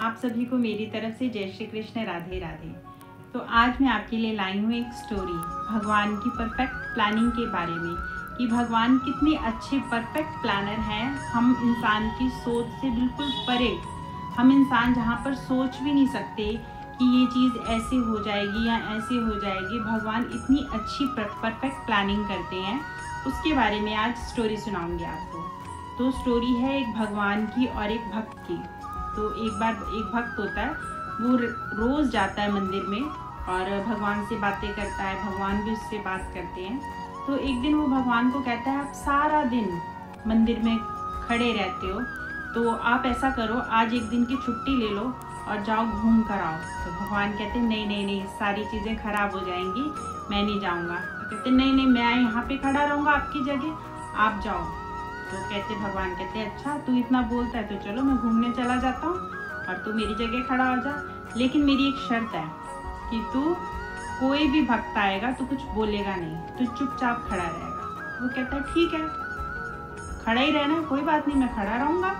आप सभी को मेरी तरफ से जय श्री कृष्ण, राधे राधे। तो आज मैं आपके लिए लाई हूँ एक स्टोरी भगवान की परफेक्ट प्लानिंग के बारे में कि भगवान कितने अच्छे परफेक्ट प्लानर हैं। हम इंसान की सोच से बिल्कुल परे, हम इंसान जहाँ पर सोच भी नहीं सकते कि ये चीज़ ऐसे हो जाएगी या ऐसे हो जाएगी, भगवान इतनी अच्छी परफेक्ट प्लानिंग करते हैं। उसके बारे में आज स्टोरी सुनाऊंगी आपको। तो स्टोरी है एक भगवान की और एक भक्त की। तो एक बार एक भक्त होता है, वो रोज़ जाता है मंदिर में और भगवान से बातें करता है, भगवान भी उससे बात करते हैं। तो एक दिन वो भगवान को कहता है, आप सारा दिन मंदिर में खड़े रहते हो, तो आप ऐसा करो, आज एक दिन की छुट्टी ले लो और जाओ घूम कर आओ। तो भगवान कहते हैं नहीं, सारी चीज़ें खराब हो जाएंगी, मैं नहीं जाऊँगा। तो कहते नहीं, मैं यहाँ पे खड़ा रहूँगा आपकी जगह, आप जाओ। तो भगवान कहते हैं अच्छा तू इतना बोलता है तो चलो मैं घूमने चला जाता हूँ और तू मेरी जगह खड़ा हो जा, लेकिन मेरी एक शर्त है कि तू कोई भी भक्त आएगा तो कुछ बोलेगा नहीं, तू चुपचाप खड़ा रहेगा। वो कहता है ठीक है, खड़ा ही रहना है, कोई बात नहीं, मैं खड़ा रहूँगा।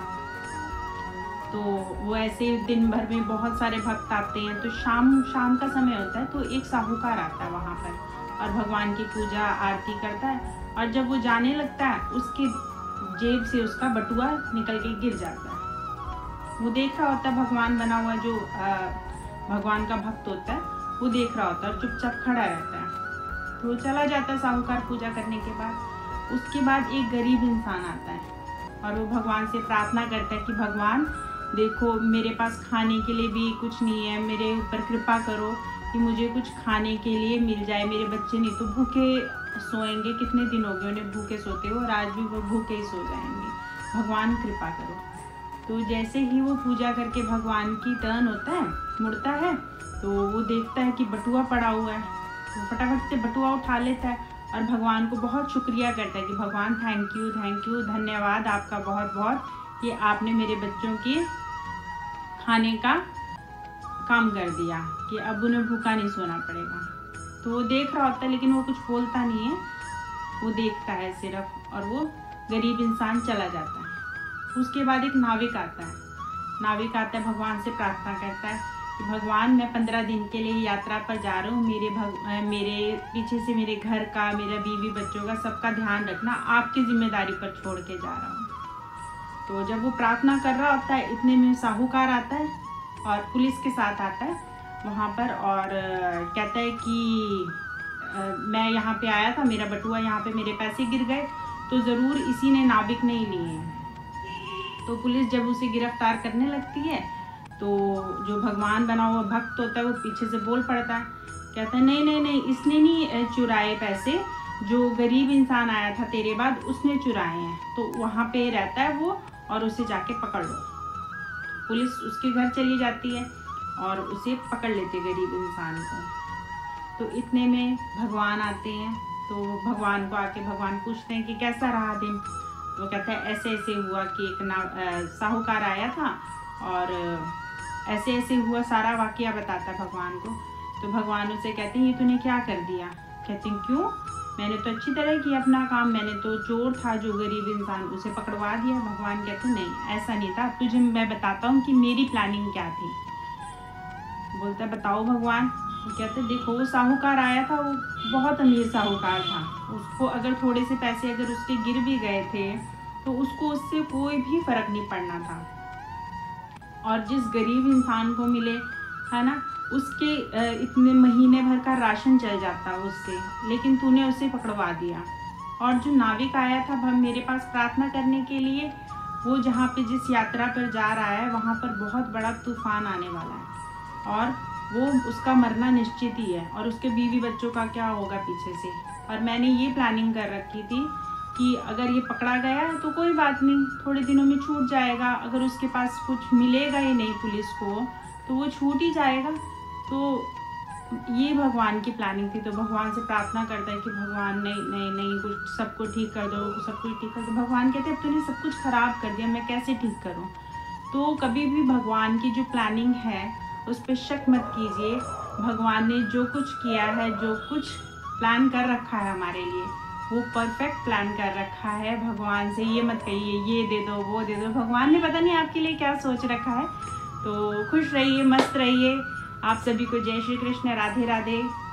तो वो ऐसे दिन भर में बहुत सारे भक्त आते हैं। तो शाम का समय होता है, तो एक साहूकार आता है वहाँ पर और भगवान की पूजा आरती करता है। और जब वो जाने लगता है, उसकी जेब से उसका बटुआ निकल के गिर जाता है। वो देख रहा होता है, भगवान बना हुआ जो भगवान का भक्त होता है, वो देख रहा होता है और चुपचाप खड़ा रहता है। तो वो चला जाता है साहूकार पूजा करने के बाद। उसके बाद एक गरीब इंसान आता है और वो भगवान से प्रार्थना करता है कि भगवान देखो, मेरे पास खाने के लिए भी कुछ नहीं है, मेरे ऊपर कृपा करो कि मुझे कुछ खाने के लिए मिल जाए, मेरे बच्चे नहीं तो भूखे सोएंगे, कितने दिन हो गए उन्हें भूखे सोते हो और आज भी वो भूखे ही सो जाएंगे, भगवान कृपा करो। तो जैसे ही वो पूजा करके भगवान की टर्न होता है, मुड़ता है, तो वो देखता है कि बटुआ पड़ा हुआ है। तो फटाफट से बटुआ उठा लेता है और भगवान को बहुत शुक्रिया करता है कि भगवान थैंक यू, धन्यवाद आपका बहुत बहुत कि आपने मेरे बच्चों के खाने का काम कर दिया कि अब उन्हें भूखा नहीं सोना पड़ेगा। तो वो देख रहा होता है लेकिन वो कुछ बोलता नहीं है, वो देखता है सिर्फ, और वो गरीब इंसान चला जाता है। उसके बाद एक नाविक आता है, भगवान से प्रार्थना करता है कि भगवान मैं 15 दिन के लिए यात्रा पर जा रहा हूँ, मेरे पीछे से मेरे घर का, मेरा बीवी बच्चों का सबका ध्यान रखना आपकी जिम्मेदारी पर छोड़ के जा रहा हूँ। तो जब वो प्रार्थना कर रहा होता है, इतने में साहूकार आता है और पुलिस के साथ आता है वहाँ पर और कहता है कि मैं यहाँ पे आया था, मेरा बटुआ यहाँ पे, मेरे पैसे गिर गए, तो ज़रूर इसी ने, नाविक ने ही लिए हैं। तो पुलिस जब उसे गिरफ्तार करने लगती है, तो जो भगवान बना हुआ भक्त होता है वो पीछे से बोल पड़ता है, कहता है नहीं, इसने नहीं चुराए पैसे, जो गरीब इंसान आया था तेरे बाद उसने चुराए हैं। तो वहाँ पे रहता है वो और उसे जाके पकड़ लो। पुलिस उसके घर चली जाती है और उसे पकड़ लेते गरीब इंसान को। तो इतने में भगवान आते हैं, तो भगवान को आके भगवान पूछते हैं कि कैसा रहा दिन। तो कहता है ऐसे हुआ कि एक साहूकार आया था और ऐसे हुआ, सारा वाकया बताता है भगवान को। तो भगवान उसे कहते हैं ये तूने क्या कर दिया। कहते हैं क्यों, मैंने तो अच्छी तरह किया अपना काम, मैंने तो चोर था जो गरीब इंसान, उसे पकड़वा दिया। भगवान कहते नहीं, ऐसा नहीं था, तुझे मैं बताता हूँ कि मेरी प्लानिंग क्या थी। बोलता बताओ भगवान। वो कहते देखो, वो साहूकार आया था, वो बहुत अमीर साहूकार था, उसको अगर थोड़े से पैसे अगर उसके गिर भी गए थे तो उसको उससे कोई भी फर्क नहीं पड़ना था, और जिस गरीब इंसान को मिले है ना, उसके इतने महीने भर का राशन चल जाता उससे, लेकिन तूने उसे पकड़वा दिया। और जो नाविक आया था मेरे पास प्रार्थना करने के लिए, वो जहाँ पे जिस यात्रा पर जा रहा है वहाँ पर बहुत बड़ा तूफान आने वाला है और वो उसका मरना निश्चित ही है, और उसके बीवी बच्चों का क्या होगा पीछे से। और मैंने ये प्लानिंग कर रखी थी कि अगर ये पकड़ा गया है तो कोई बात नहीं, थोड़े दिनों में छूट जाएगा, अगर उसके पास कुछ मिलेगा ही नहीं पुलिस को तो वो छूट ही जाएगा। तो ये भगवान की प्लानिंग थी। तो भगवान से प्रार्थना करता है कि भगवान नहीं, कुछ सबको ठीक कर दो, सब कुछ ठीक कर दो। भगवान कहते हैं अब तूने सब कुछ खराब कर दिया, मैं कैसे ठीक करूं। तो कभी भी भगवान की जो प्लानिंग है उस पर शक मत कीजिए। भगवान ने जो कुछ किया है, जो कुछ प्लान कर रखा है हमारे लिए, वो परफेक्ट प्लान कर रखा है। भगवान से ये मत कहिए ये दे दो वो दे दो, भगवान ने पता नहीं आपके लिए क्या सोच रखा है। तो खुश रहिए, मस्त रहिए। आप सभी को जय श्री कृष्ण, राधे राधे।